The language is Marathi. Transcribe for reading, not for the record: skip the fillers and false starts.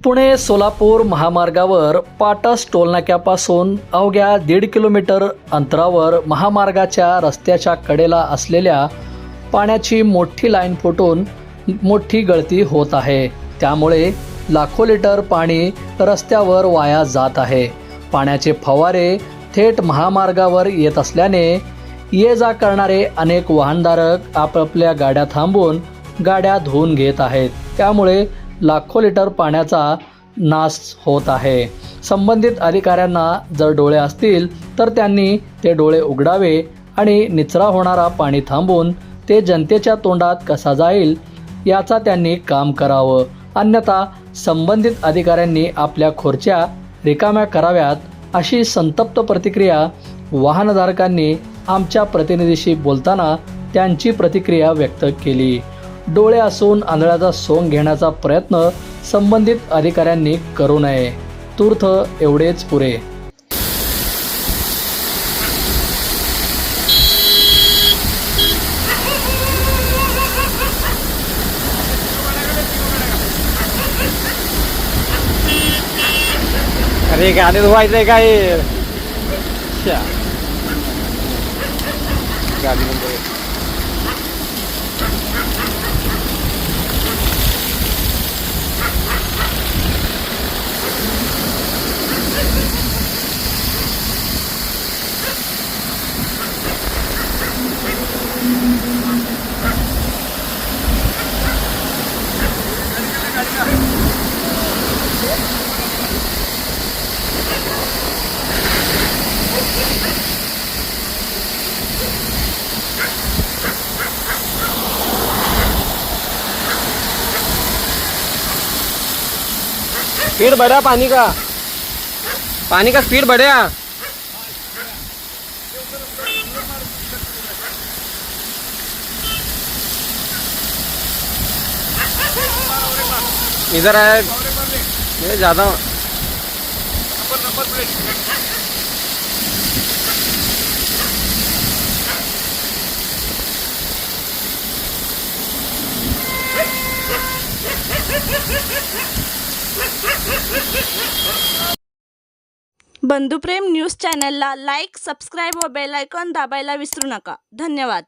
पुणे सोलापूर महामार्गावर पाटस टोलनाक्यापासून अवघ्या 1.5 किलोमीटर अंतरावर महामार्गाच्या रस्त्याच्या कडेला असलेल्या पाण्याची मोठी लाईन फुटून मोठी गळती होत आहे। त्यामुळे लाखो लिटर पाणी रस्त्यावर वाया जात आहे। पाण्याचे फवारे थेट महामार्गावर येत असल्याने ये जा करणारे अनेक वाहनधारक आपापल्या गाड्या थांबवून गाड्या धुवून घेत आहेत। त्यामुळे लाखो लिटर पाण्याचा नाश होत आहे। संबंधित अधिकाऱ्यांना जर डोळे असतील तर त्यांनी ते डोळे उघडावे आणि निचरा होणारा पाणी थांबवून ते जनतेच्या तोंडात कसा जाईल याचा त्यांनी काम करावं, अन्यथा संबंधित अधिकाऱ्यांनी आपल्या खुर्च्या रिकाम्या कराव्यात, अशी संतप्त प्रतिक्रिया वाहनधारकांनी आमच्या प्रतिनिधीशी बोलताना त्यांची प्रतिक्रिया व्यक्त केली। डोळे असून आंधळ्याचा सोंग घेण्याचा प्रयत्न संबंधित अधिकाऱ्यांनी करू नये, तूर्त एवढेच पुरे। अरे गाडी धुवायचंय काय? गाडी नंबर स्पीड बढ़ा, पानी का स्पीड बढ़ा। इधर है ये ज्यादा बंधुप्रेम न्यूज चॅनलला लाईक, सबस्क्राईब व बेल आयकॉन दाबायला विसरू नका। धन्यवाद।